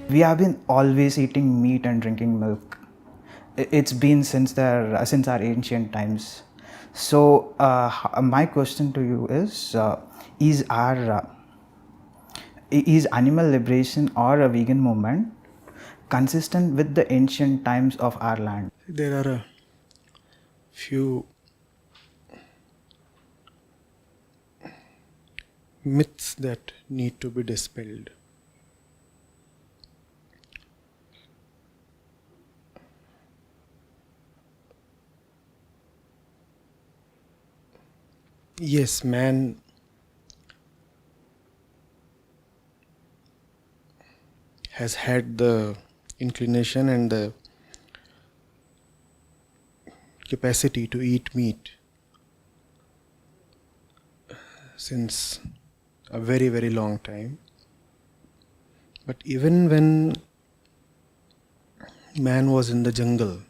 We have been always eating meat and drinking milk. It's been since our ancient times. So my question to you is our is animal liberation or a vegan movement consistent with the ancient times of our land? There are a few myths that need to be dispelled. Yes, man has had the inclination and the capacity to eat meat since a very, very long time. But even when man was in the jungle,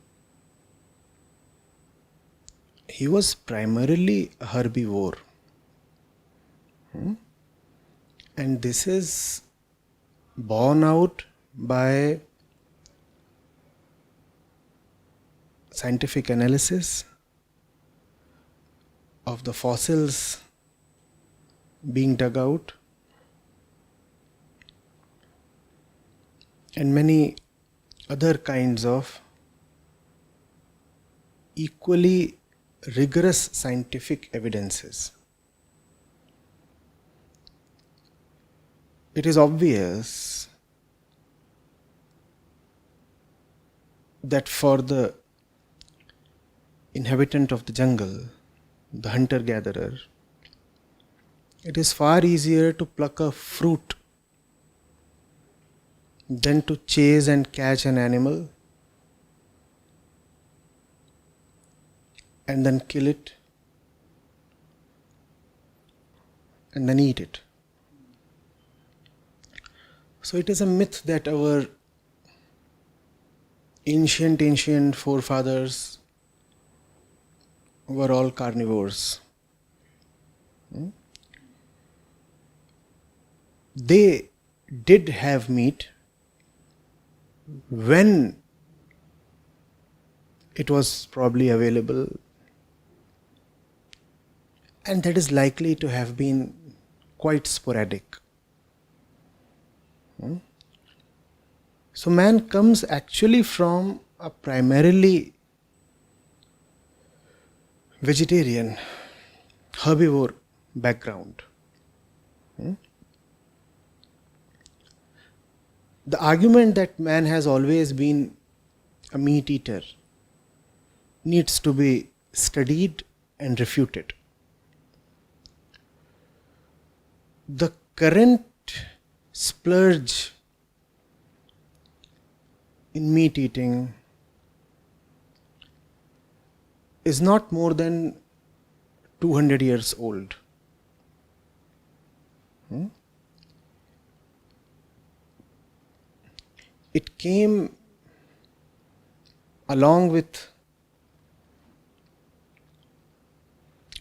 he was primarily a herbivore. And this is borne out by scientific analysis of the fossils being dug out and many other kinds of equally rigorous scientific evidences. It is obvious that for the inhabitant of the jungle, the hunter-gatherer, it is far easier to pluck a fruit than to chase and catch an animal and then kill it and then eat it. So it is a myth that our ancient forefathers were all carnivores. They did have meat when it was probably available, and that is likely to have been quite sporadic. So man comes actually from a primarily vegetarian, herbivore background. The argument that man has always been a meat eater needs to be studied and refuted. The current splurge in meat eating is not more than 200 years old. It came along with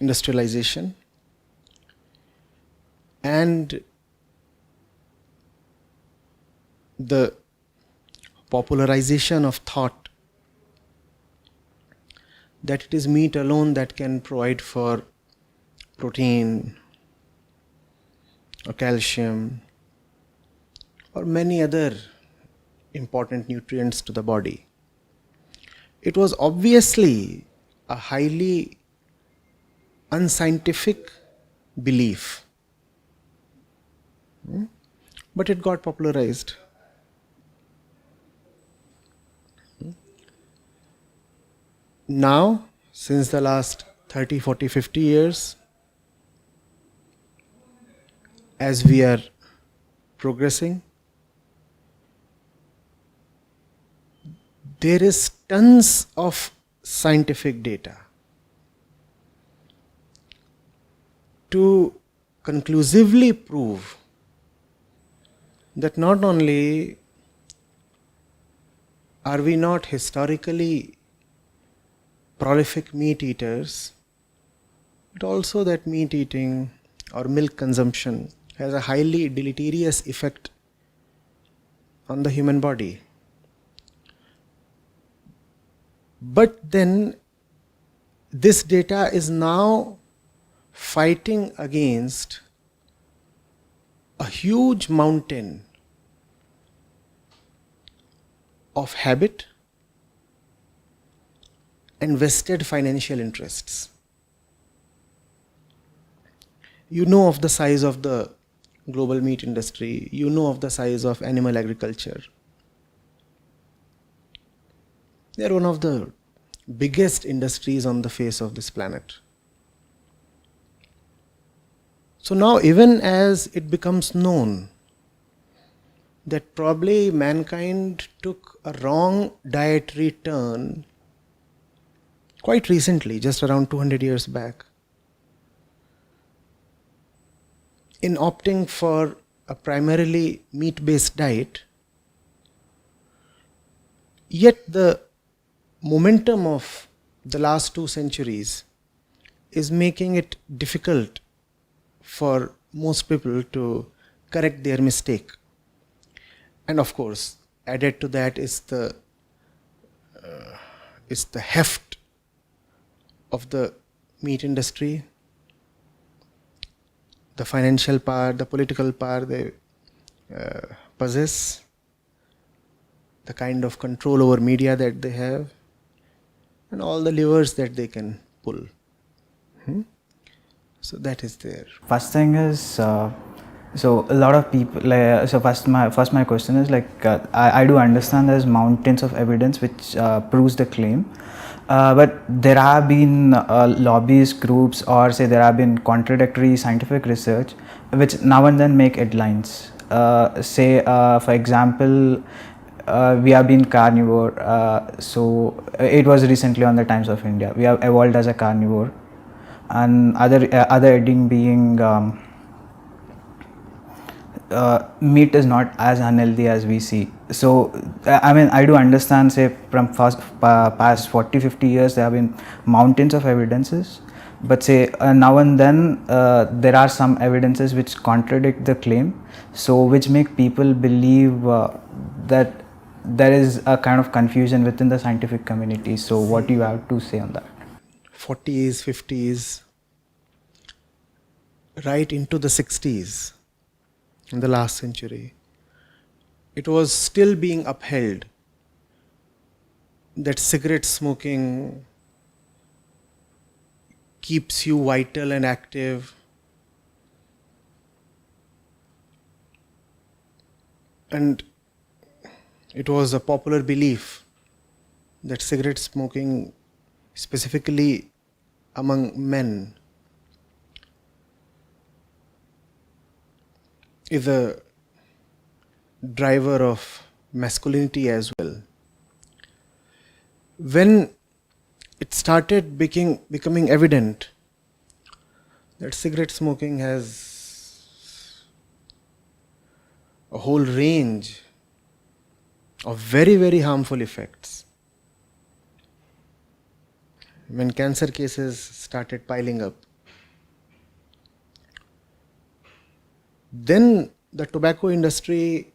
industrialization and the popularization of thought that it is meat alone that can provide for protein or calcium or many other important nutrients to the body. It was obviously a highly unscientific belief, but it got popularized. Now, since the last 30, 40, 50 years, as we are progressing, there is tons of scientific data to conclusively prove that not only are we not historically prolific meat eaters, but also that meat eating or milk consumption has a highly deleterious effect on the human body. But then this data is now fighting against a huge mountain of habit and vested financial interests. You know of the size of the global meat industry, you know of the size of animal agriculture. They are one of the biggest industries on the face of this planet. So now, even as it becomes known that probably mankind took a wrong dietary turn quite recently, just around 200 years back, in opting for a primarily meat-based diet, yet the momentum of the last 2 centuries is making it difficult for most people to correct their mistake. And of course, added to that is the heft of the meat industry, the financial power, the political power they possess, the kind of control over media that they have, and all the levers that they can pull. So that is there. First thing is, so a lot of people, like, so first my question is, like, I do understand there's mountains of evidence which proves the claim, but there have been lobbyist groups, or say there have been contradictory scientific research which now and then make headlines. Say for example, we have been carnivore, so it was recently on the Times of India, we have evolved as a carnivore, and other heading being meat is not as unhealthy as we see. So I mean, I do understand, say from past 40-50 years there have been mountains of evidences, but say now and then there are some evidences which contradict the claim, so which make people believe that there is a kind of confusion within the scientific community. So what do you have to say on that? 40s, 50s, right into the 60s, in the last century, it was still being upheld that cigarette smoking keeps you vital and active, and it was a popular belief that cigarette smoking, specifically among men, is a driver of masculinity as well. When it started becoming evident that cigarette smoking has a whole range of very, very harmful effects, when cancer cases started piling up, then the tobacco industry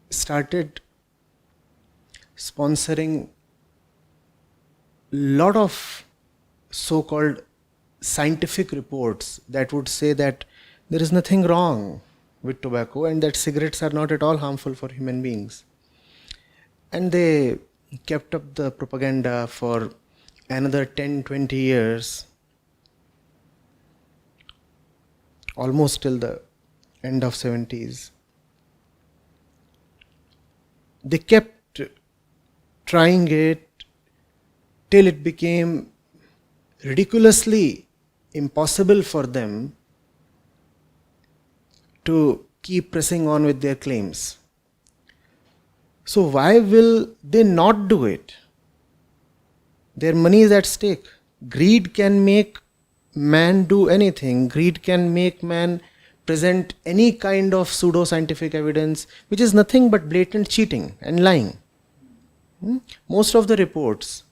started sponsoring a lot of so-called scientific reports that would say that there is nothing wrong with tobacco and that cigarettes are not at all harmful for human beings. And they kept up the propaganda for another 10-20 years, almost till the end of 70s. They kept trying it till it became ridiculously impossible for them to keep pressing on with their claims. So why will they not do it? Their money is at stake. Greed can make man do anything. Greed can make man present any kind of pseudo-scientific evidence, which is nothing but blatant cheating and lying. Most of the reports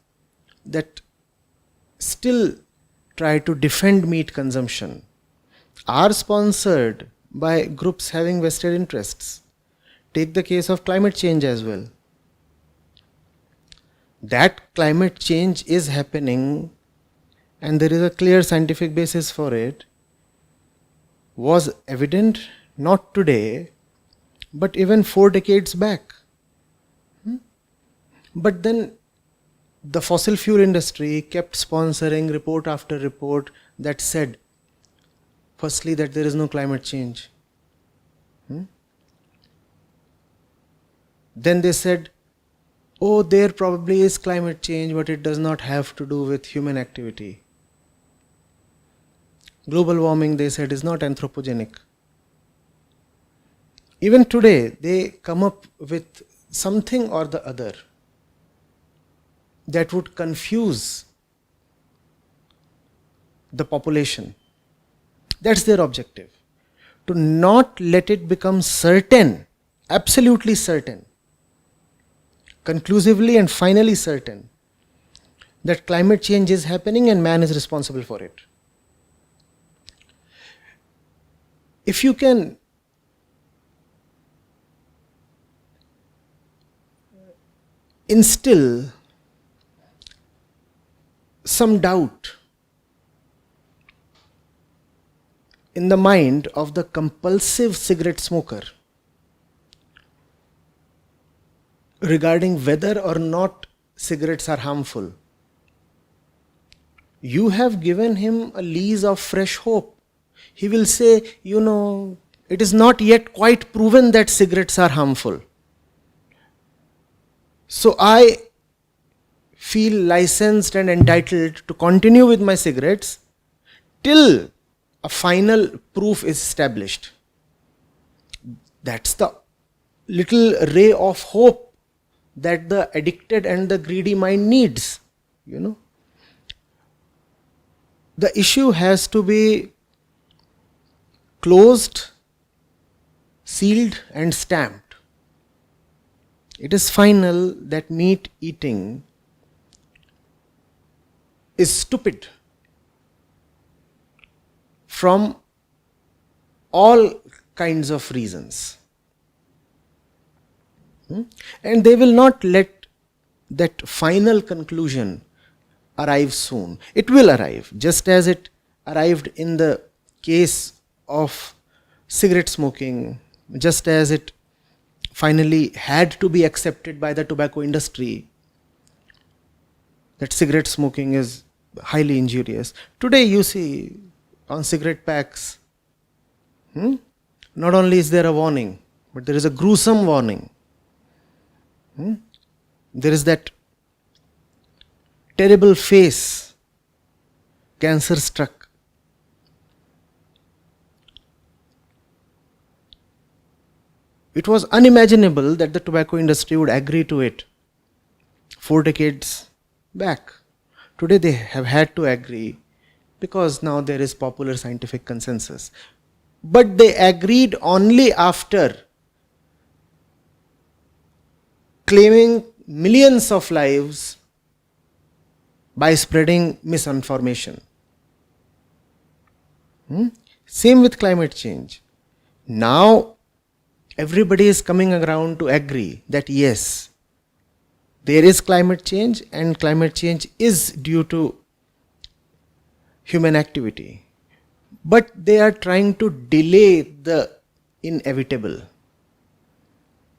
that still try to defend meat consumption are sponsored by groups having vested interests, take the case of climate change as well. That climate change is happening and there is a clear scientific basis for it, was evident not today, but even 4 decades back. But then the fossil fuel industry kept sponsoring report after report that said, firstly, that there is no climate change. Then they said, oh, there probably is climate change, but it does not have to do with human activity. Global warming, they said, is not anthropogenic. Even today, they come up with something or the other that would confuse the population. That's their objective. To not let it become certain, absolutely certain, conclusively and finally certain, that climate change is happening and man is responsible for it. If you can instill some doubt in the mind of the compulsive cigarette smoker regarding whether or not cigarettes are harmful, you have given him a lease of fresh hope. He will say, it is not yet quite proven that cigarettes are harmful. So I feel licensed and entitled to continue with my cigarettes till a final proof is established. That's the little ray of hope that the addicted and the greedy mind needs. The issue has to be closed, sealed and stamped. It is final that meat eating is stupid from all kinds of reasons. And they will not let that final conclusion arrive soon. It will arrive, just as it arrived in the case of cigarette smoking, just as it finally had to be accepted by the tobacco industry that cigarette smoking is highly injurious. Today you see on cigarette packs, not only is there a warning, but there is a gruesome warning. There is that terrible face, cancer struck. It was unimaginable that the tobacco industry would agree to it 4 decades back. Today they have had to agree because now there is popular scientific consensus. But they agreed only after claiming millions of lives by spreading misinformation. Same with climate change. Now everybody is coming around to agree that yes, there is climate change and climate change is due to human activity. But they are trying to delay the inevitable.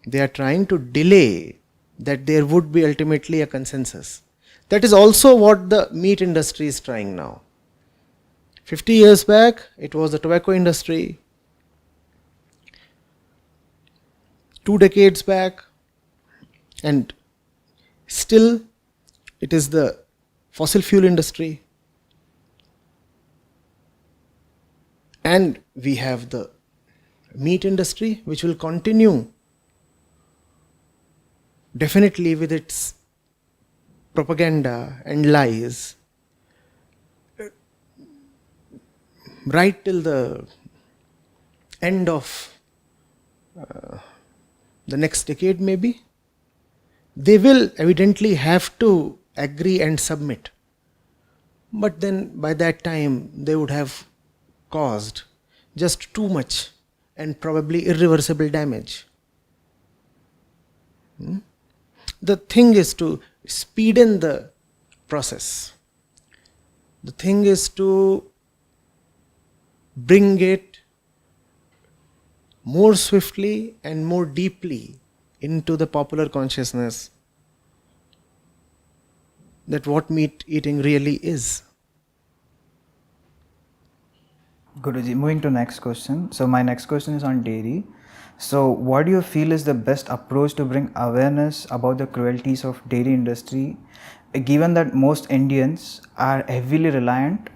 They are trying to delay that there would be ultimately a consensus. That is also what the meat industry is trying now. 50 years back, it was the tobacco industry. 2 decades back, and still it is the fossil fuel industry. And we have the meat industry, which will continue definitely with its propaganda and lies right till the end of the next decade maybe. They will evidently have to agree and submit. But then by that time they would have caused just too much and probably irreversible damage. The thing is to speeden the process. The thing is to bring it more swiftly and more deeply into the popular consciousness that what meat eating really is. Guruji, moving to next question. So my next question is on dairy. So what do you feel is the best approach to bring awareness about the cruelties of dairy industry, given that most Indians are heavily reliant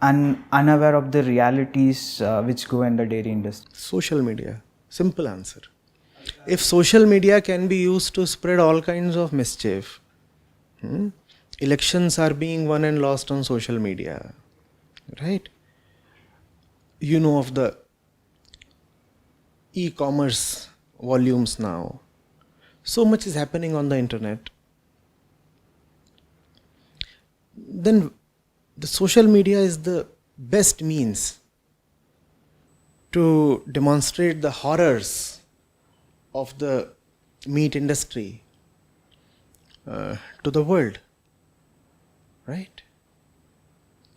and unaware of the realities which go in the dairy industry? Social media. Simple answer. If social media can be used to spread all kinds of mischief, elections are being won and lost on social media, right? You know of the e-commerce volumes now. So much is happening on the internet. Then the social media is the best means to demonstrate the horrors of the meat industry to the world, right?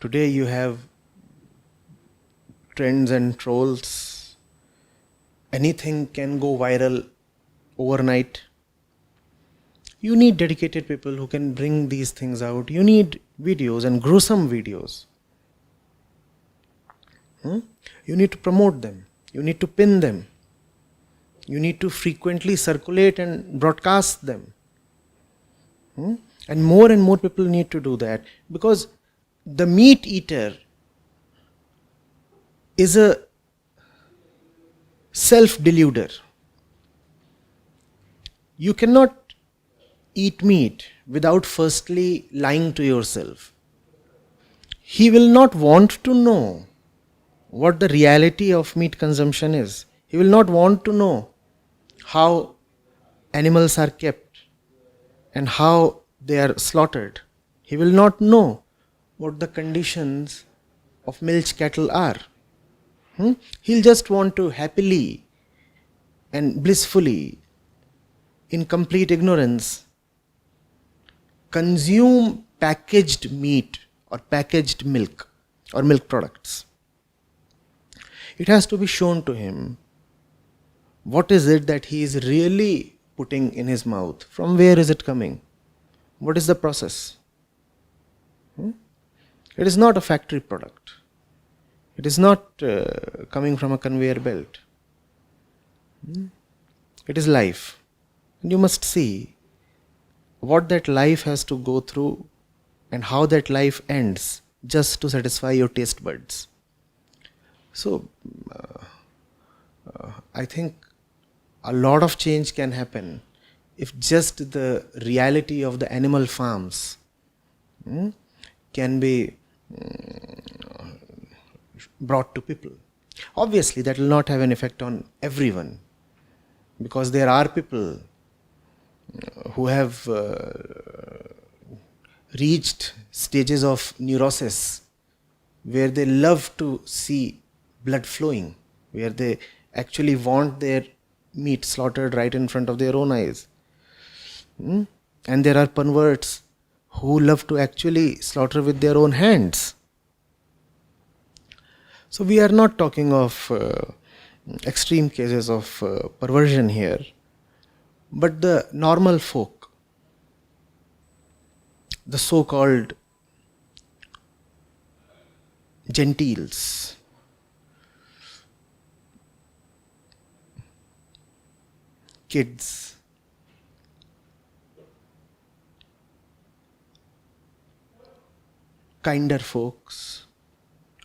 Today you have trends and trolls. Anything can go viral overnight. You need dedicated people who can bring these things out. You need videos and gruesome videos. You need to promote them. You need to pin them. You need to frequently circulate and broadcast them. And more people need to do that, because the meat eater is a self-deluder. You cannot eat meat without firstly lying to yourself. He will not want to know what the reality of meat consumption is. He will not want to know how animals are kept and how they are slaughtered. He will not know what the conditions of milch cattle are. He'll just want to happily and blissfully, in complete ignorance, consume packaged meat or packaged milk or milk products. It has to be shown to him what is it that he is really putting in his mouth. From where is it coming? What is the process? It is not a factory product. It is not coming from a conveyor belt. It is life. And you must see what that life has to go through and how that life ends just to satisfy your taste buds. So, I think a lot of change can happen if just the reality of the animal farms can be brought to people. Obviously, that will not have an effect on everyone, because there are people who have reached stages of neurosis where they love to see blood flowing, where they actually want their meat slaughtered right in front of their own eyes. And there are perverts who love to actually slaughter with their own hands. So we are not talking of extreme cases of perversion here, but the normal folk, the so-called gentiles, kids, kinder folks,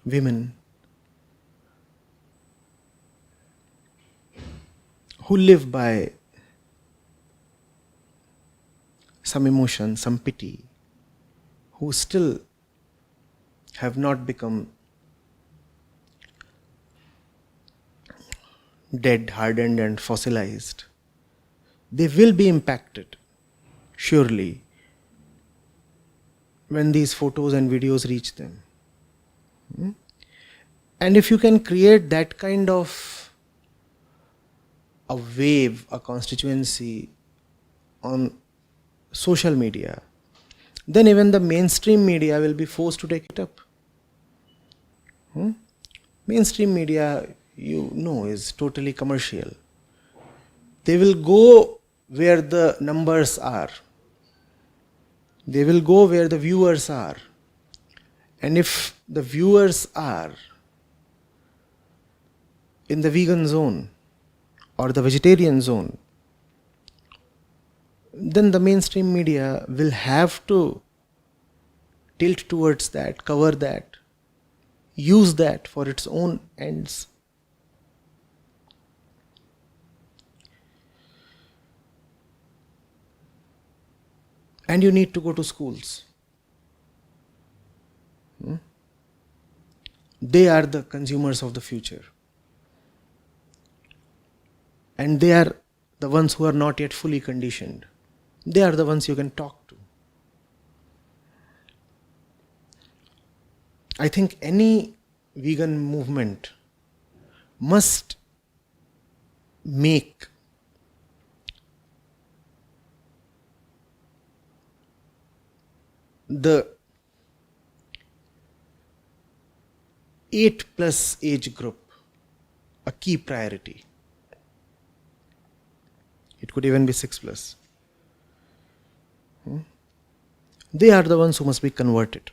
women, who live by some emotion, some pity, who still have not become dead, hardened and fossilized. They will be impacted, surely, when these photos and videos reach them. And if you can create that kind of a wave, a constituency on social media, then even the mainstream media will be forced to take it up. Mainstream media, is totally commercial. They will go where the numbers are. They will go where the viewers are. And if the viewers are in the vegan zone or the vegetarian zone, then the mainstream media will have to tilt towards that, cover that, use that for its own ends. And you need to go to schools. They are the consumers of the future. And they are the ones who are not yet fully conditioned. They are the ones you can talk to. I think any vegan movement must make the 8+ age group a key priority. It could even be 6+. They are the ones who must be converted.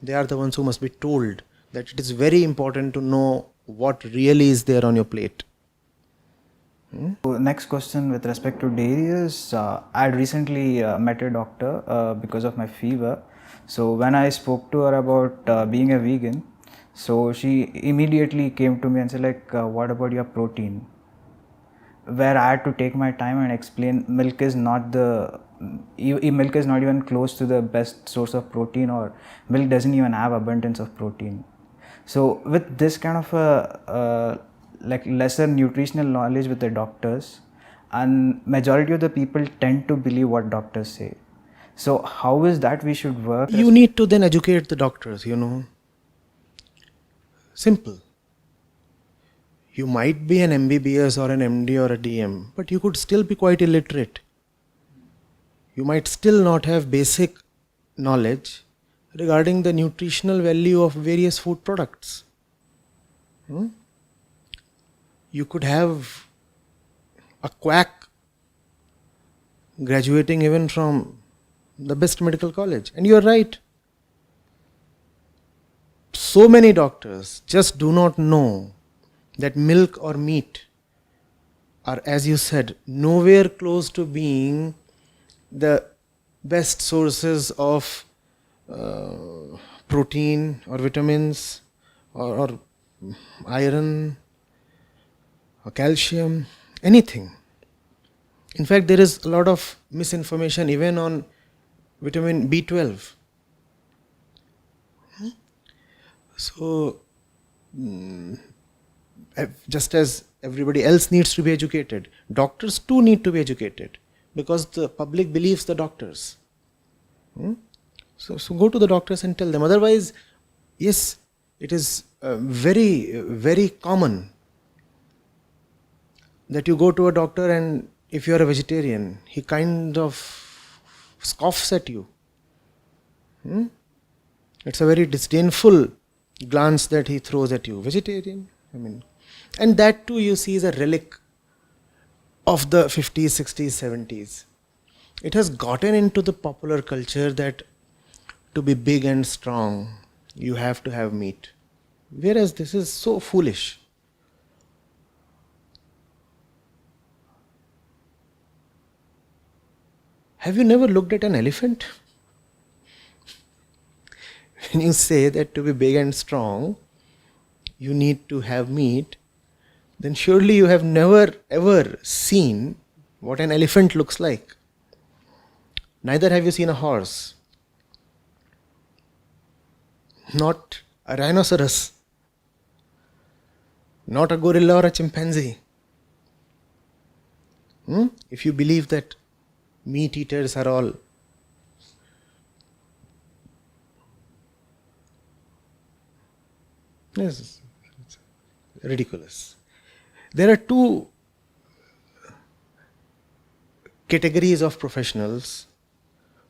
They are the ones who must be told that it is very important to know what really is there on your plate. So next question with respect to dairy is, I had recently met a doctor because of my fever. So when I spoke to her about being a vegan, so she immediately came to me and said what about your protein? Where I had to take my time and explain milk is not even close to the best source of protein, or milk doesn't even have abundance of protein. So with this kind of a lesser nutritional knowledge with the doctors, and majority of the people tend to believe what doctors say. So how is that we should work? You need to then educate the doctors, Simple. You might be an MBBS or an MD or a DM, but you could still be quite illiterate. You might still not have basic knowledge regarding the nutritional value of various food products. You could have a quack graduating even from the best medical college. And you're right. So many doctors just do not know that milk or meat are, as you said, nowhere close to being the best sources of protein or vitamins or iron or calcium, anything. In fact, there is a lot of misinformation even on vitamin B12. So, just as everybody else needs to be educated, doctors too need to be educated, because the public believes the doctors. So go to the doctors and tell them. Otherwise, yes, it is very, very common that you go to a doctor and if you are a vegetarian, he kind of scoffs at you. It's a very disdainful glance that he throws at you. Vegetarian? And that too you see is a relic of the 50s, 60s, 70s. It has gotten into the popular culture that to be big and strong, you have to have meat. Whereas this is so foolish. Have you never looked at an elephant? When you say that to be big and strong, you need to have meat, then surely you have never ever seen what an elephant looks like. Neither have you seen a horse, not a rhinoceros, not a gorilla or a chimpanzee. If you believe that meat eaters are all yes, it's ridiculous. There are two categories of professionals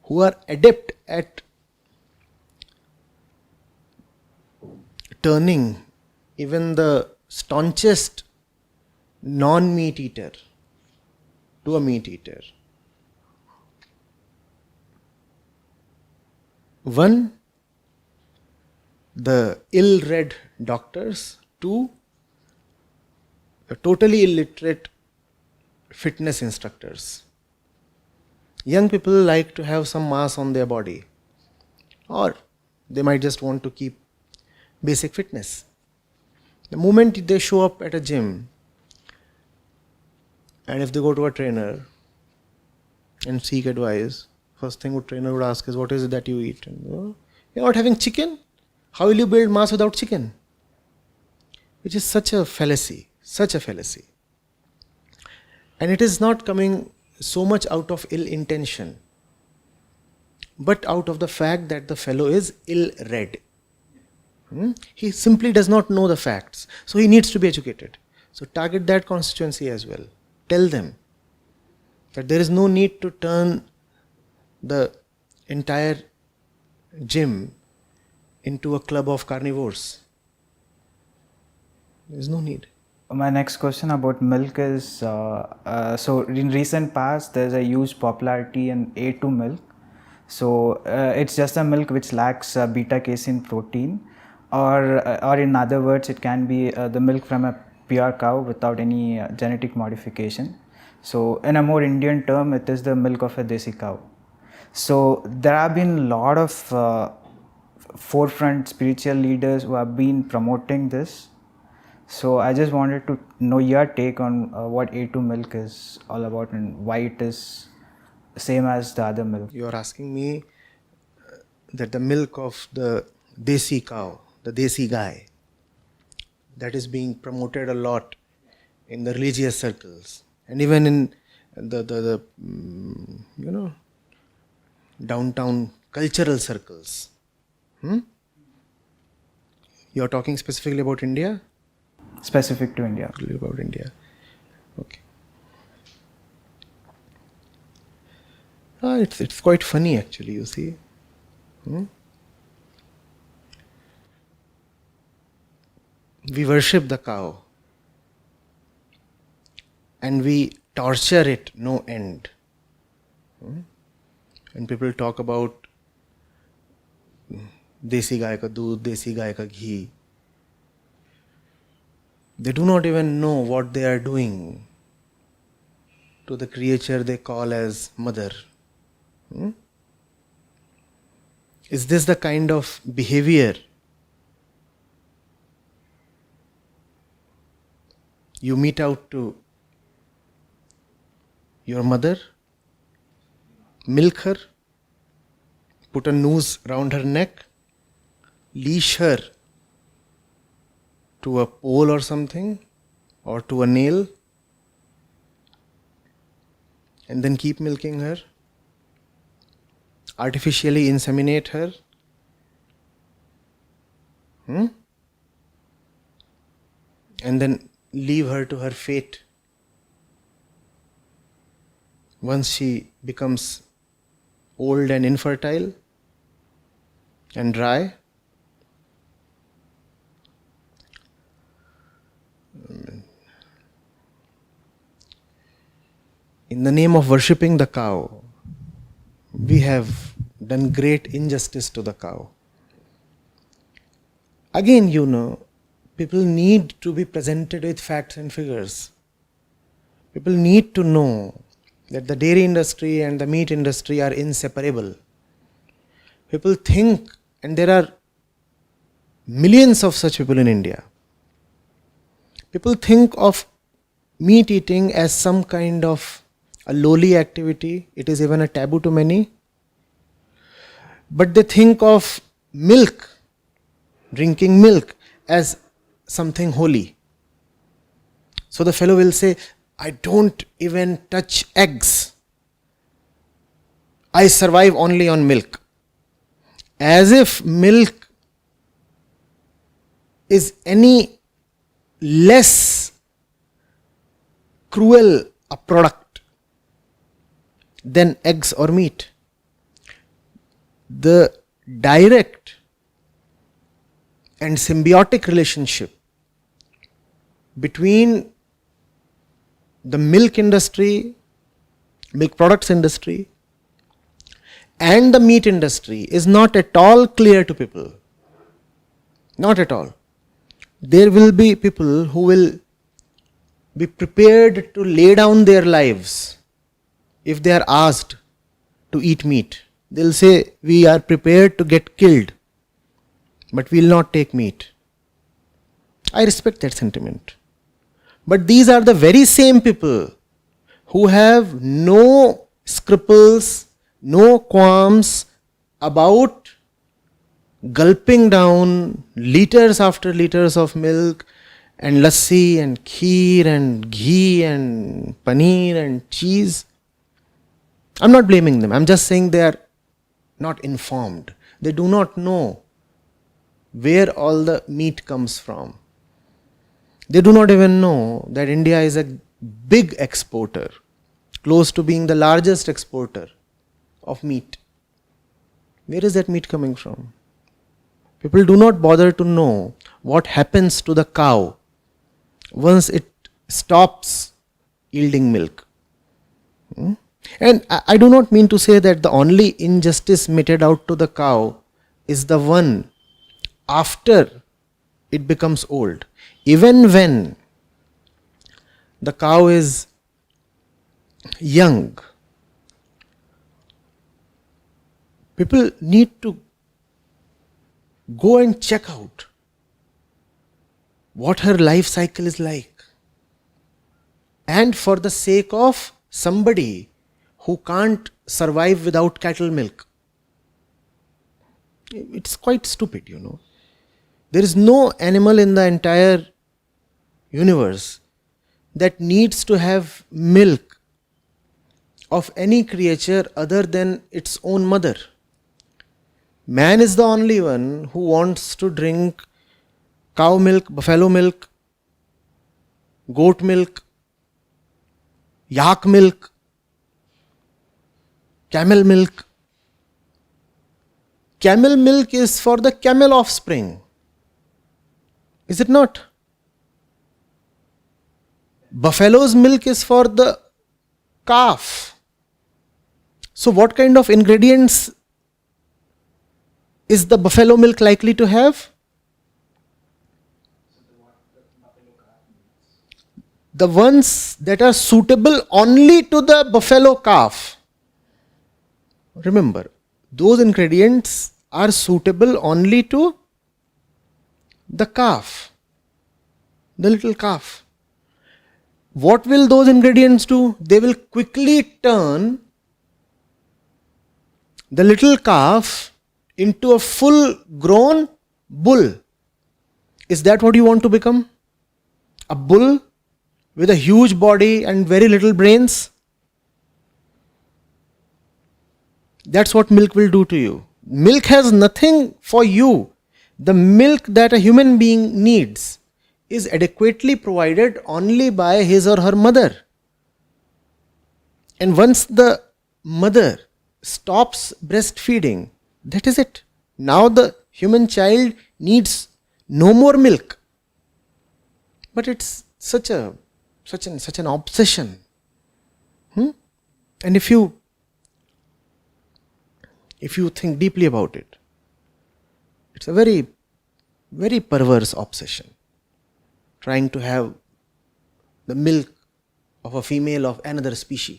who are adept at turning even the staunchest non-meat eater to a meat eater. One, the ill-read doctors. Two, the totally illiterate fitness instructors. Young people like to have some mass on their body, or they might just want to keep basic fitness. The moment they show up at a gym, and if they go to a trainer and seek advice, first thing what trainer would ask is, what is it that you eat? And, oh, you're not having chicken? How will you build mass without chicken? Which is such a fallacy, such a fallacy. And it is not coming so much out of ill intention, but out of the fact that the fellow is ill-read. He simply does not know the facts. So he needs to be educated. So target that constituency as well. Tell them that there is no need to turn the entire gym into a club of carnivores. There is no need. My next question about milk is, so in recent past there's a huge popularity in A2 milk. So it's just a milk which lacks beta casein protein, or in other words, it can be the milk from a pure cow without any genetic modification. So in a more Indian term, it is the milk of a desi cow. So there have been a lot of forefront spiritual leaders who have been promoting this. So I just wanted to know your take on what A2 milk is all about and why it is same as the other milk. You are asking me that the milk of the desi cow, the desi guy, that is being promoted a lot in the religious circles and even in the downtown cultural circles. You are talking specifically about India? Specific to India. About India. Okay. It's quite funny actually, you see. We worship the cow and we torture it no end. When people talk about desi gai ka doodh, desi gai ka ghee, they do not even know what they are doing to the creature they call as mother. Is this the kind of behavior you mete out to your mother? Milk her, put a noose round her neck, leash her to a pole or something, or to a nail, and then keep milking her, artificially inseminate her, and then leave her to her fate once she becomes old and infertile and dry. In the name of worshipping the cow, we have done great injustice to the cow. Again, people need to be presented with facts and figures. People need to know that the dairy industry and the meat industry are inseparable. People think, and there are millions of such people in India, people think of meat eating as some kind of a lowly activity. It is even a taboo to many. But they think of milk, drinking milk, as something holy. So the fellow will say, I don't even touch eggs. I survive only on milk. As if milk is any less cruel a product than eggs or meat. The direct and symbiotic relationship between the milk industry, milk products industry, and the meat industry is not at all clear to people. Not at all. There will be people who will be prepared to lay down their lives if they are asked to eat meat. They'll say, we are prepared to get killed, but we will not take meat. I respect that sentiment. But these are the very same people who have no scruples, no qualms about gulping down liters after liters of milk and lassi and kheer and ghee and paneer and cheese. I'm not blaming them. I'm just saying they are not informed. They do not know where all the meat comes from. They do not even know that India is a big exporter, close to being the largest exporter of meat. Where is that meat coming from? People do not bother to know what happens to the cow once it stops yielding milk. And I do not mean to say that the only injustice meted out to the cow is the one after it becomes old. Even when the cow is young, people need to go and check out what her life cycle is like. And for the sake of somebody who can't survive without cattle milk. It's quite stupid, you know. There is no animal in the entire universe that needs to have milk of any creature other than its own mother. Man is the only one who wants to drink cow milk, buffalo milk, goat milk, yak milk, camel milk. Camel milk is for the camel offspring. Is it not? Buffalo's milk is for the calf. So what kind of ingredients is the buffalo milk likely to have? The ones that are suitable only to the buffalo calf. Remember, those ingredients are suitable only to the calf, the little calf. What will those ingredients do? They will quickly turn the little calf into a full grown bull. Is that what you want to become? A bull with a huge body and very little brains? That's what milk will do to you. Milk has nothing for you. The milk that a human being needs is adequately provided only by his or her mother. And once the mother stops breastfeeding, that is it. Now the human child needs no more milk. But it's such an obsession. And if you think deeply about it, it's a very, very perverse obsession. Trying to have the milk of a female of another species.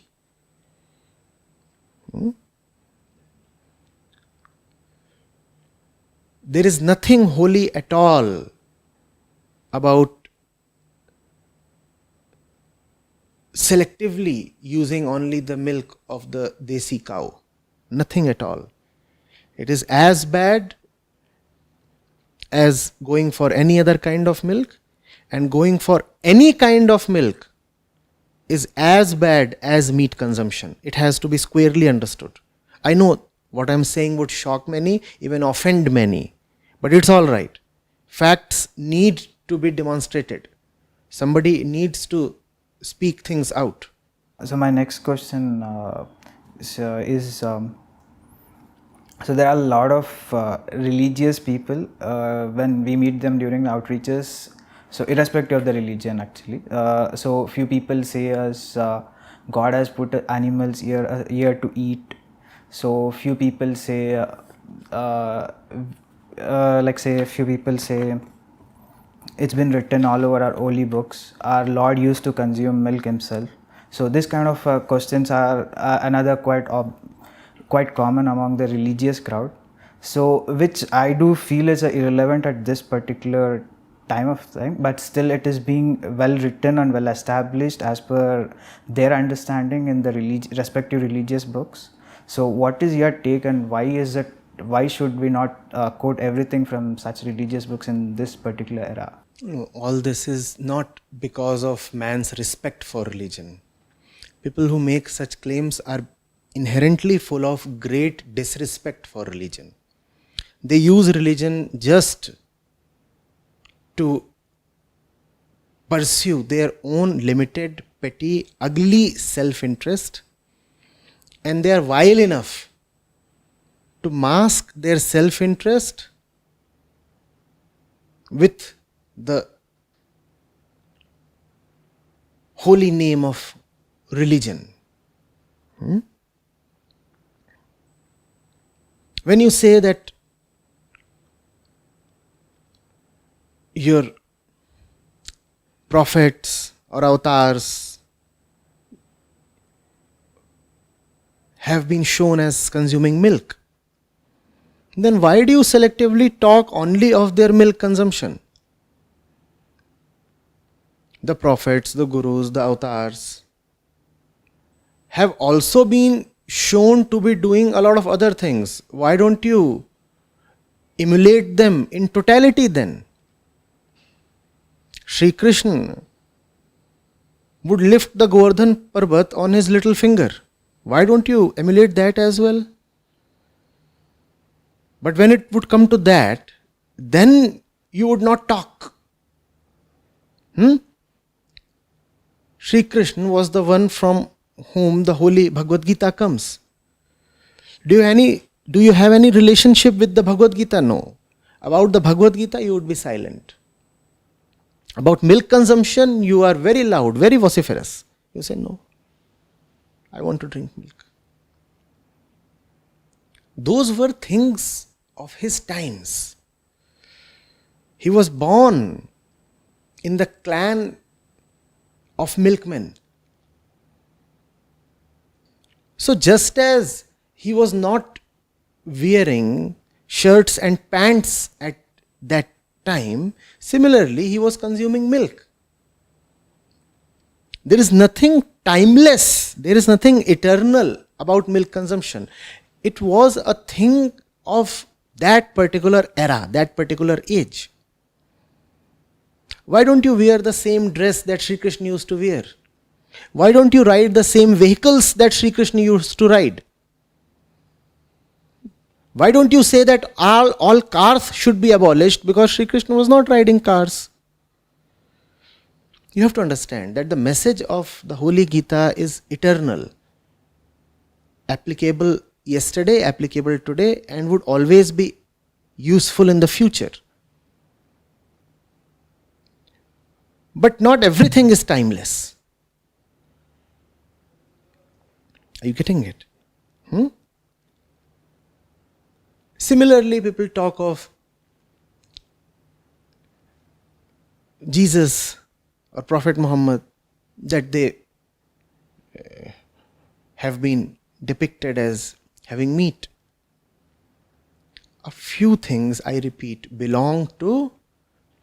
There is nothing holy at all about selectively using only the milk of the desi cow. Nothing at all. It is as bad as going for any other kind of milk, and going for any kind of milk is as bad as meat consumption. It has to be squarely understood. I know what I'm saying would shock many, even offend many, but it's all right. Facts need to be demonstrated. Somebody needs to speak things out. So my next question so there are a lot of religious people when we meet them during outreaches. So irrespective of the religion, actually, so few people say us, God has put animals here to eat. So few people say, like say, a few people say, it's been written all over our holy books. Our Lord used to consume milk himself. So this kind of questions are another quite common among the religious crowd. So which I do feel is irrelevant at this particular time, but still it is being well written and well established as per their understanding in the respective religious books. So what is your take, and why should we not quote everything from such religious books in this particular era? No, all this is not because of man's respect for religion. People who make such claims are inherently full of great disrespect for religion. They use religion just to pursue their own limited, petty, ugly self-interest, and they are vile enough to mask their self-interest with the holy name of religion. When you say that your prophets or avatars have been shown as consuming milk, then why do you selectively talk only of their milk consumption? The prophets, the gurus, the avatars have also been shown to be doing a lot of other things. Why don't you emulate them in totality then? Sri Krishna would lift the Govardhan Parbat on his little finger. Why don't you emulate that as well? But when it would come to that, then you would not talk. Sri Krishna was the one from whom the holy Bhagavad Gita comes. Do you have any relationship with the Bhagavad Gita? No. About the Bhagavad Gita, you would be silent. About milk consumption, you are very loud, very vociferous. You say, no, I want to drink milk. Those were things of his times. He was born in the clan of milkmen. So just as he was not wearing shirts and pants at that time, similarly he was consuming milk. There is nothing timeless, there is nothing eternal about milk consumption. It was a thing of that particular era, that particular age. Why don't you wear the same dress that Sri Krishna used to wear? Why don't you ride the same vehicles that Sri Krishna used to ride? Why don't you say that all cars should be abolished because Sri Krishna was not riding cars? You have to understand that the message of the Holy Gita is eternal, applicable yesterday, applicable today, and would always be useful in the future. But not everything is timeless. Are you getting it? Similarly, people talk of Jesus or Prophet Muhammad, that they have been depicted as having meat. A few things, I repeat, belong to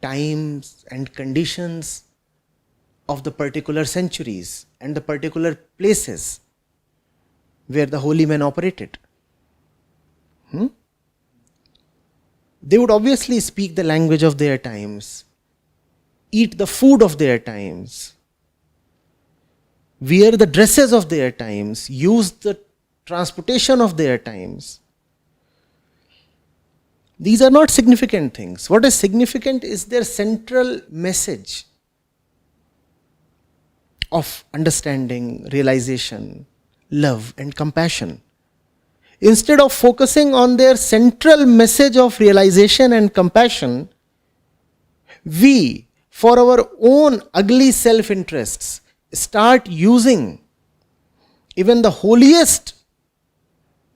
times and conditions of the particular centuries and the particular places where the holy men operated. They would obviously speak the language of their times, eat the food of their times, wear the dresses of their times, use the transportation of their times. These are not significant things. What is significant is their central message of understanding, realization, love and compassion. Instead of focusing on their central message of realization and compassion, we, for our own ugly self-interests, start using even the holiest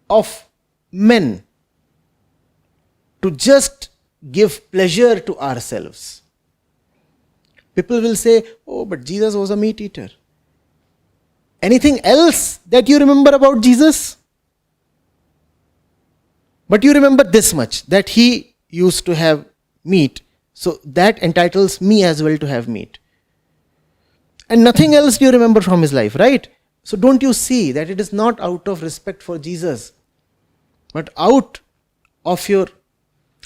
of men to just give pleasure to ourselves. People will say, oh, but Jesus was a meat eater. Anything else that you remember about Jesus? But you remember this much, that he used to have meat. So that entitles me as well to have meat. And nothing else do you remember from his life, right? So don't you see that it is not out of respect for Jesus, but out of your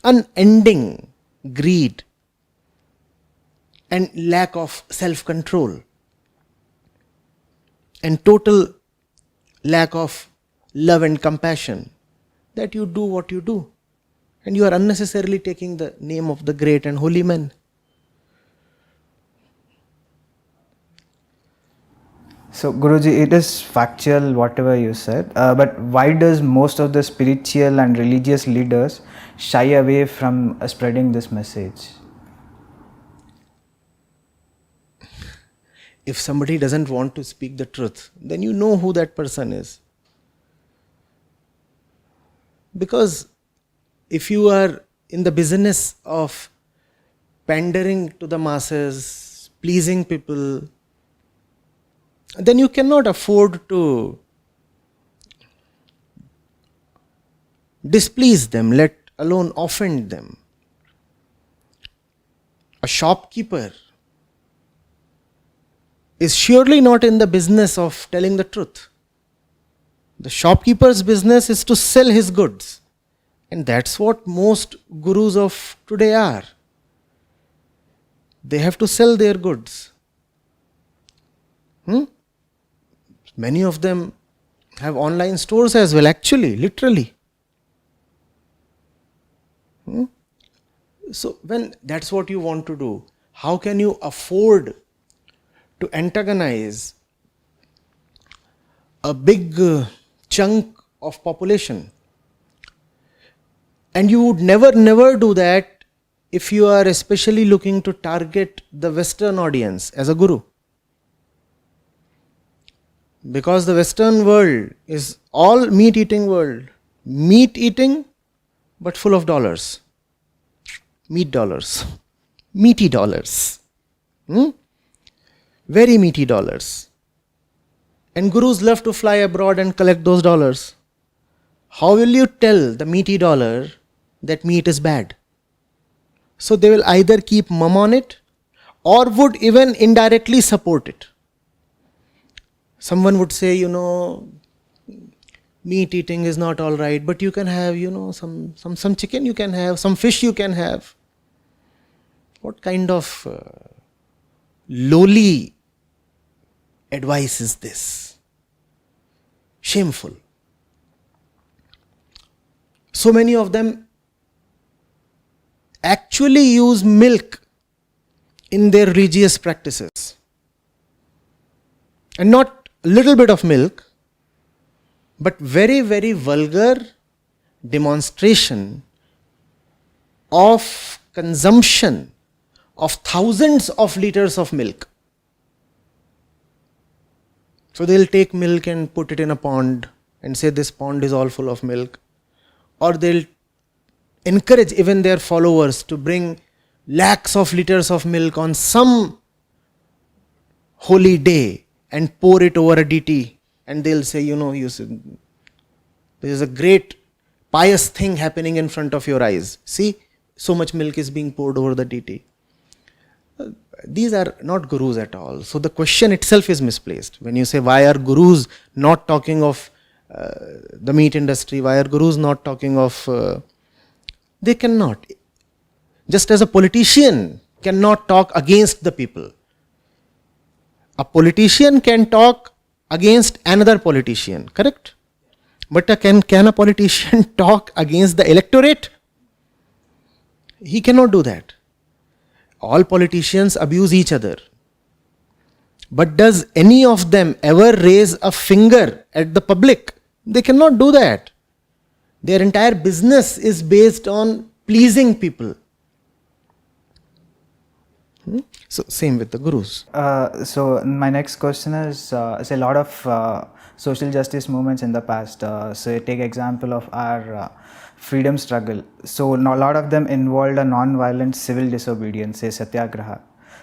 unending greed and lack of self-control and total lack of love and compassion that you do what you do. And you are unnecessarily taking the name of the great and holy men. So, Guruji, it is factual whatever you said, but why does most of the spiritual and religious leaders shy away from spreading this message? If somebody doesn't want to speak the truth, then you know who that person is. Because if you are in the business of pandering to the masses, pleasing people, then you cannot afford to displease them, let alone offend them. A shopkeeper is surely not in the business of telling the truth. The shopkeeper's business is to sell his goods. And that's what most gurus of today are. They have to sell their goods. Many of them have online stores as well, actually, literally. So when that's what you want to do, how can you afford to antagonize a big chunk of population? And you would never do that if you are especially looking to target the Western audience as a guru. Because the Western world is all meat-eating world. Meat-eating, but full of dollars. Meat dollars. Meaty dollars. Very meaty dollars. And gurus love to fly abroad and collect those dollars. How will you tell the meaty dollar that meat is bad? So they will either keep mum on it or would even indirectly support it. Someone would say, meat eating is not all right, but you can have, some chicken you can have, some fish you can have. What kind of lowly advice is this? Shameful. So many of them actually use milk in their religious practices. And not a little bit of milk, but very, very vulgar demonstration of consumption of thousands of liters of milk. So they'll take milk and put it in a pond and say this pond is all full of milk. Or they'll encourage even their followers to bring lakhs of liters of milk on some holy day and pour it over a deity, and they'll say, this is a great pious thing happening in front of your eyes. See, so much milk is being poured over the deity. These are not gurus at all. So the question itself is misplaced. When you say, why are gurus not talking of the meat industry, why are gurus not talking of... they cannot. Just as a politician cannot talk against the people. A politician can talk against another politician, correct? But can a politician talk against the electorate? He cannot do that. All politicians abuse each other. But does any of them ever raise a finger at the public? They cannot do that. Their entire business is based on pleasing people. So same with the gurus. So my next question is a lot of social justice movements in the past. So take example of our freedom struggle. So a lot of them involved a non-violent civil disobedience, say satyagraha.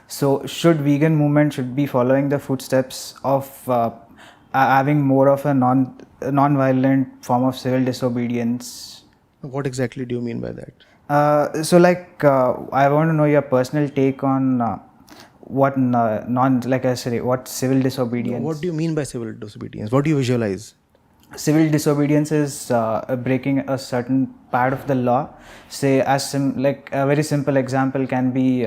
So should vegan movement should be following the footsteps of having more of a non-violent form of civil disobedience? What exactly do you mean by that? I want to know your personal take on what what civil disobedience. What do you mean by civil disobedience? What do you visualize? Civil disobedience is breaking a certain part of the law. Say, like a very simple example can be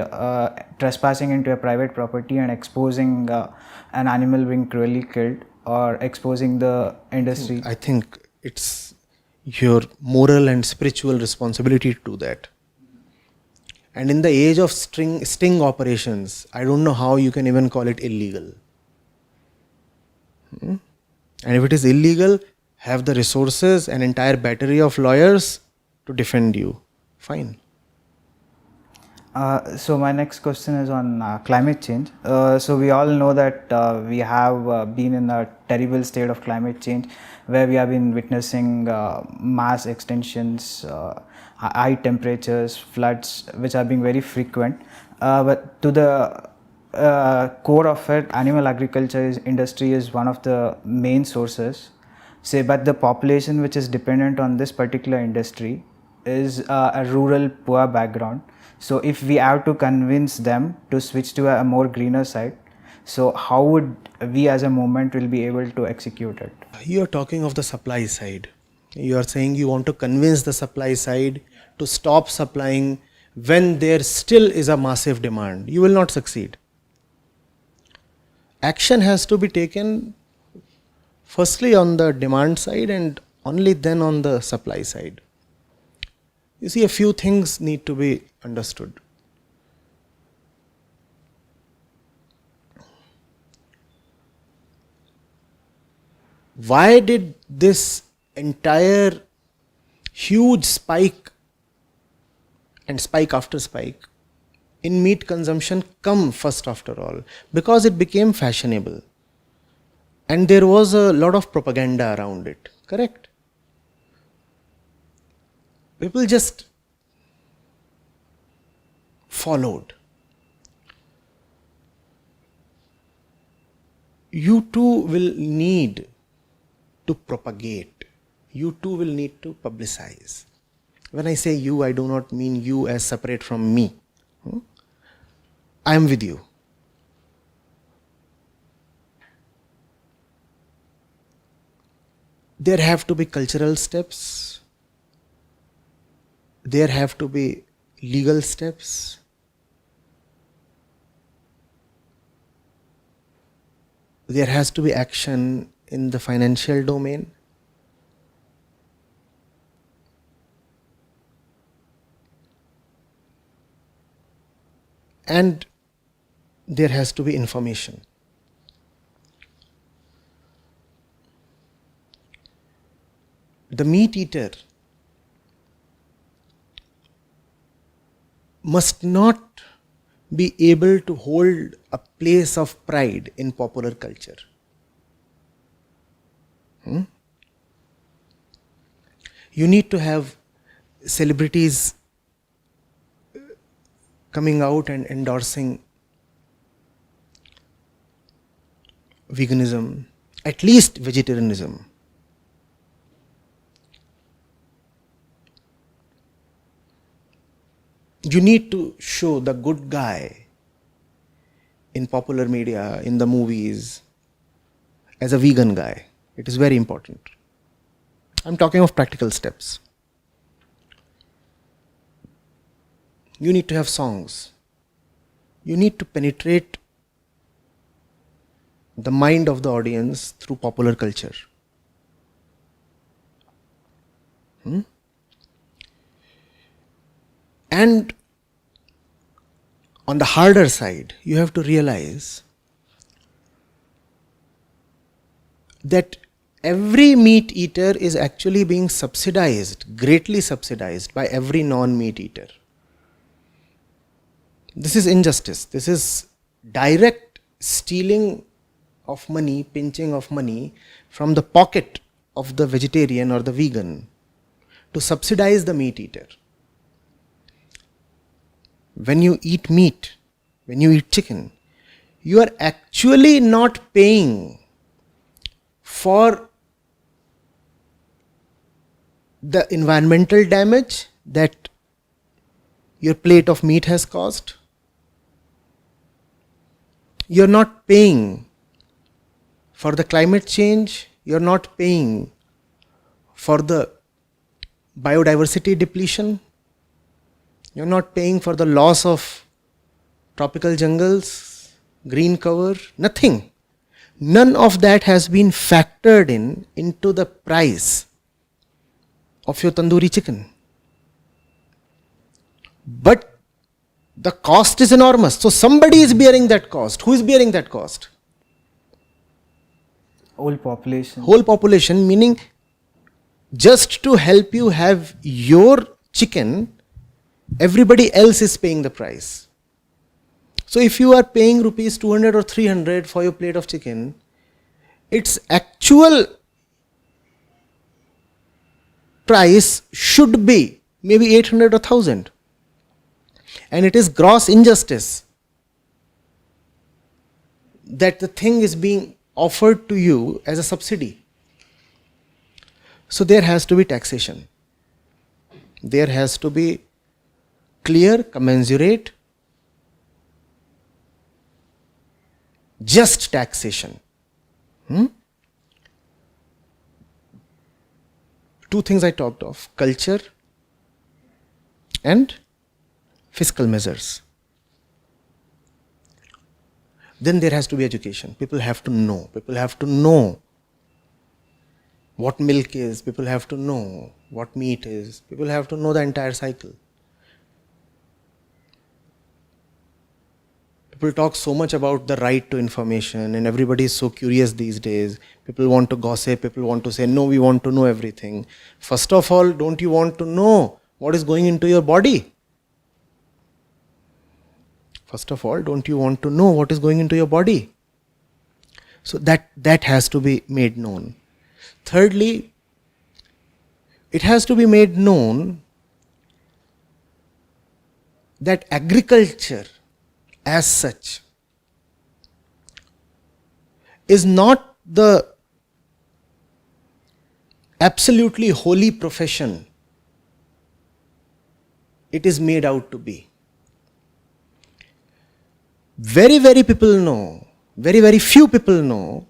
trespassing into a private property and exposing an animal being cruelly killed, or exposing the industry. I think it's your moral and spiritual responsibility to do that. And in the age of sting operations, I don't know how you can even call it illegal. And if it is illegal, have the resources, an entire battery of lawyers to defend you. Fine. So my next question is on climate change. So we all know that we have been in a terrible state of climate change, where we have been witnessing mass extinctions, high temperatures, floods, which are being very frequent. But to the core of it, animal agriculture industry is one of the main sources. Say, but the population which is dependent on this particular industry is a rural poor background. So if we have to convince them to switch to a more greener side, so how would we as a movement will be able to execute it? You are talking of the supply side. You are saying you want to convince the supply side to stop supplying when there still is a massive demand. You will not succeed. Action has to be taken firstly on the demand side and only then on the supply side. You see, a few things need to be understood. Why did this entire huge spike and spike after spike in meat consumption come first after all? Because it became fashionable. And there was a lot of propaganda around it, correct? People just followed. You too will need to propagate. You too will need to publicize. When I say you, I do not mean you as separate from me. I am with you. There have to be cultural steps. There have to be legal steps. There has to be action in the financial domain. And there has to be information. The meat eater must not be able to hold a place of pride in popular culture. You need to have celebrities coming out and endorsing veganism, at least vegetarianism. You need to show the good guy in popular media, in the movies, as a vegan guy. It is very important. I'm talking of practical steps. You need to have songs. You need to penetrate the mind of the audience through popular culture. And on the harder side, you have to realize that every meat eater is actually being subsidized, greatly subsidized by every non-meat eater. This is injustice. This is direct stealing of money, pinching of money from the pocket of the vegetarian or the vegan to subsidize the meat eater. When you eat meat, when you eat chicken, you are actually not paying for the environmental damage that your plate of meat has caused. You're not paying for the climate change. You're not paying for the biodiversity depletion. You're not paying for the loss of tropical jungles, green cover, nothing. None of that has been factored into the price of your tandoori chicken. But the cost is enormous. So somebody is bearing that cost. Who is bearing that cost? Whole population. Whole population, meaning just to help you have your chicken, everybody else is paying the price. So if you are paying rupees 200 or 300 for your plate of chicken, its actual price should be maybe 800 or 1000. And it is gross injustice that the thing is being offered to you as a subsidy. So there has to be taxation. There has to be clear, commensurate, just taxation. Two things I talked of: culture and fiscal measures. Then there has to be education. People have to know. People have to know what milk is. People have to know what meat is. People have to know the entire cycle. People talk so much about the right to information, and everybody is so curious these days. People want to gossip. People want to say, no, we want to know everything. First of all, don't you want to know what is going into your body? First of all, don't you want to know what is going into your body? So that has to be made known. Thirdly, it has to be made known that agriculture as such is not the absolutely holy profession it is made out to be. Very few people know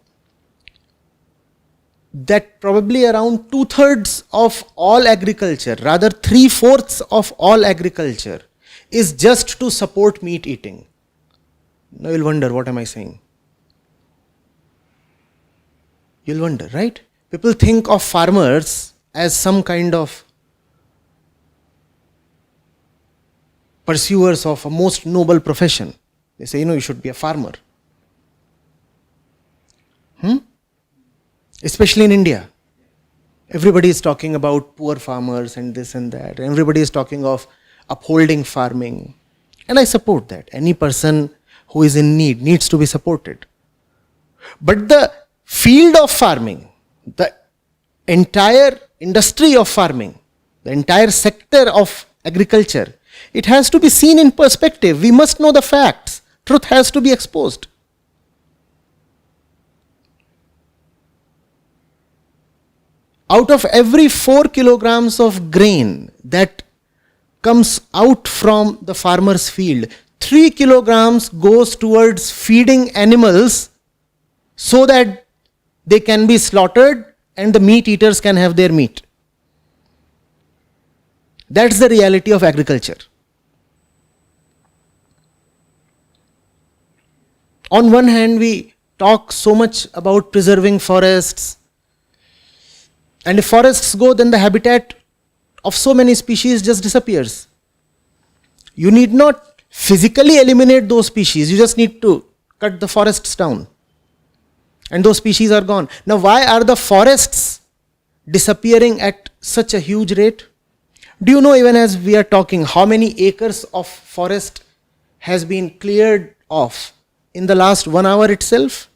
that probably around 2/3 of all agriculture, rather 3/4 of all agriculture, is just to support meat eating. Now you'll wonder, what am I saying? You'll wonder, right? People think of farmers as some kind of pursuers of a most noble profession. They say, you should be a farmer. Especially in India. Everybody is talking about poor farmers and this and that. And everybody is talking of upholding farming. And I support that. Any person who is in need needs to be supported. But the field of farming, the entire industry of farming, the entire sector of agriculture, it has to be seen in perspective. We must know the facts. Truth has to be exposed. Out of every 4 kilograms of grain that comes out from the farmer's field, 3 kilograms goes towards feeding animals so that they can be slaughtered and the meat eaters can have their meat. That's the reality of agriculture. On one hand, we talk so much about preserving forests. And if forests go, then the habitat of so many species just disappears. You need not physically eliminate those species. You just need to cut the forests down. And those species are gone. Now, why are the forests disappearing at such a huge rate? Do you know, even as we are talking, how many acres of forest has been cleared off in the last 1 hour itself?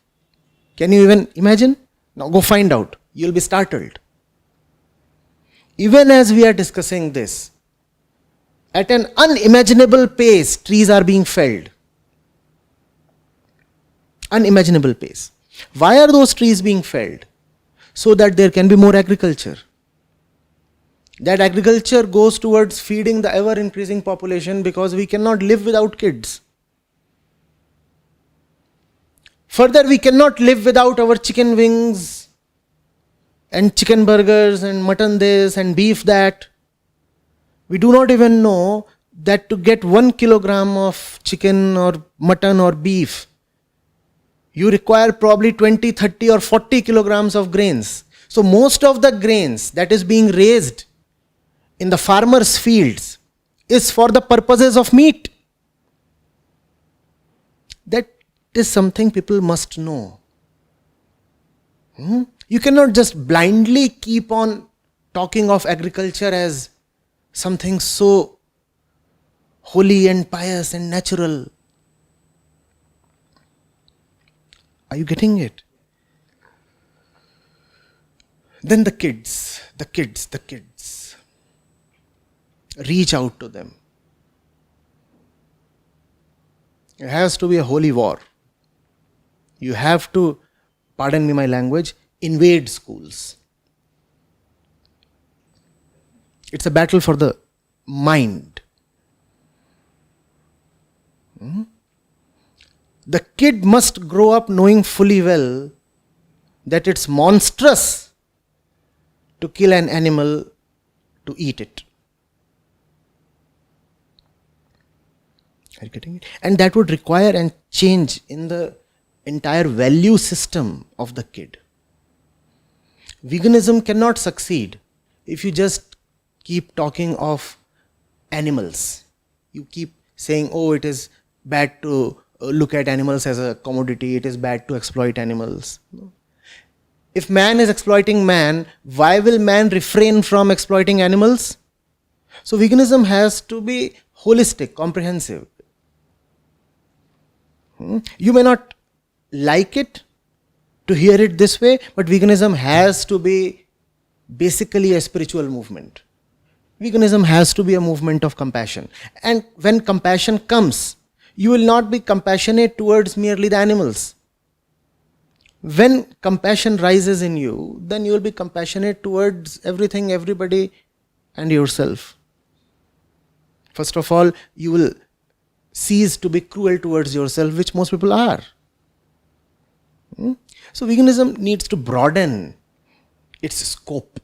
Can you even imagine? Now go find out. You'll be startled. Even as we are discussing this, at an unimaginable pace, trees are being felled. Unimaginable pace. Why are those trees being felled? So that there can be more agriculture. That agriculture goes towards feeding the ever increasing population, because we cannot live without kids. Further, we cannot live without our chicken wings and chicken burgers and mutton this and beef that. We do not even know that to get 1 kilogram of chicken or mutton or beef, you require probably 20, 30 or 40 kilograms of grains. So most of the grains that is being raised in the farmers' fields is for the purposes of meat. That is something people must know. You cannot just blindly keep on talking of agriculture as something so holy and pious and natural. Are you getting it? Then the kids. Reach out to them. It has to be a holy war. You have to, pardon me my language, invade schools. It's a battle for the mind. The kid must grow up knowing fully well that it's monstrous to kill an animal to eat it. Are you getting it? And that would require a change in the entire value system of the kid. Veganism cannot succeed if you just keep talking of animals. You keep saying, oh, it is bad to look at animals as a commodity, it is bad to exploit animals. If man is exploiting man, why will man refrain from exploiting animals? So veganism has to be holistic, comprehensive. You may not like it to hear it this way, but veganism has to be basically a spiritual movement. Veganism has to be a movement of compassion. And when compassion comes, you will not be compassionate towards merely the animals. When compassion rises in you, then you will be compassionate towards everything, everybody, and yourself. First of all, you will cease to be cruel towards yourself, which most people are. So veganism needs to broaden its scope.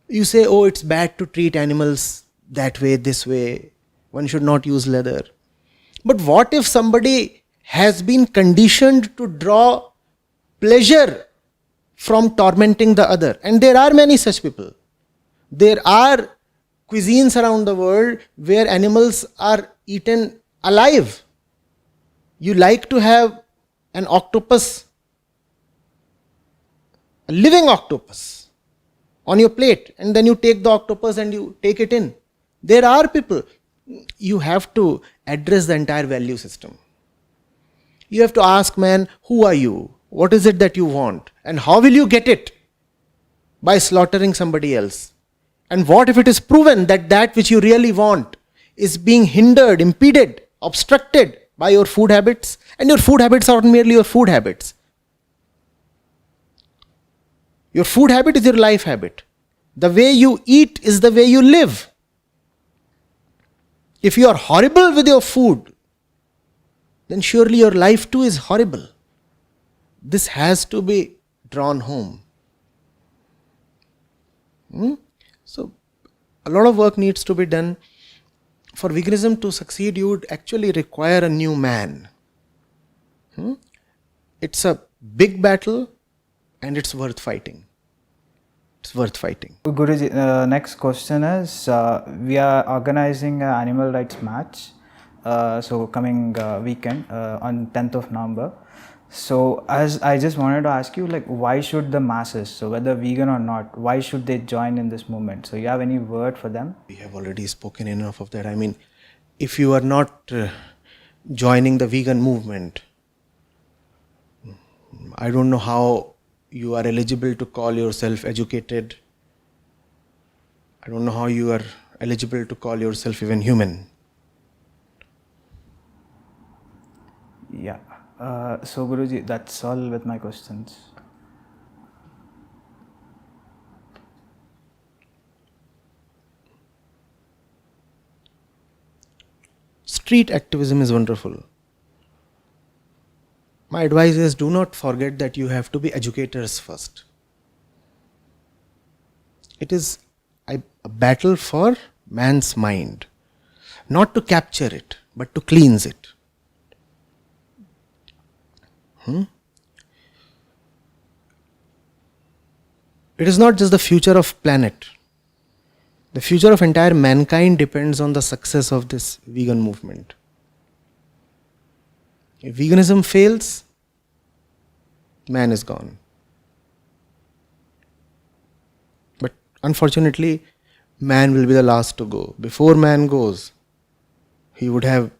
You say, oh, it's bad to treat animals that way, this way. One should not use leather. But what if somebody has been conditioned to draw pleasure from tormenting the other? And there are many such people. There are cuisines around the world where animals are eaten alive. You like to have an octopus, a living octopus, on your plate, and then you take the octopus and you take it in. There are people. You have to address the entire value system. You have to ask man, who are you? What is it that you want? And how will you get it? By slaughtering somebody else. And what if it is proven that that which you really want is being hindered, impeded, obstructed by your food habits? And your food habits are not merely your food habits. Your food habit is your life habit. The way you eat is the way you live. If you are horrible with your food, then surely your life too is horrible. This has to be drawn home. So, a lot of work needs to be done. For veganism to succeed, you would actually require a new man. It's a big battle and it's worth fighting. It's worth fighting. Guruji, next question is, we are organizing an animal rights match, so coming weekend on 10th of November. So, as I just wanted to ask you, like, why should the masses, so whether vegan or not, why should they join in this movement? So, you have any word for them? We have already spoken enough of that. I mean, if you are not joining the vegan movement, I don't know how you are eligible to call yourself educated. I don't know how you are eligible to call yourself even human. Yeah. So, Guruji, that's all with my questions. Street activism is wonderful. My advice is, do not forget that you have to be educators first. It is a battle for man's mind, not to capture it, but to cleanse it. It is not just the future of planet. The future of entire mankind depends on the success of this vegan movement. If veganism fails, man is gone. But unfortunately, man will be the last to go. Before man goes, he would have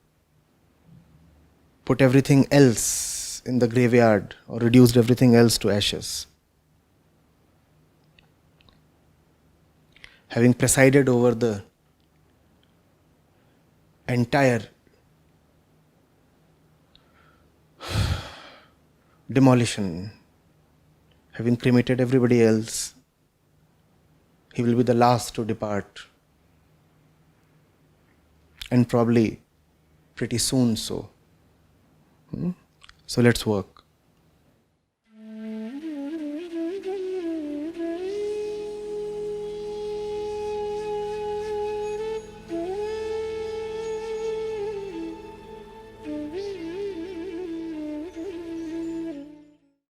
put everything else in the graveyard or reduced everything else to ashes. Having presided over the entire demolition, having cremated everybody else, he will be the last to depart, and probably pretty soon so. So let's work.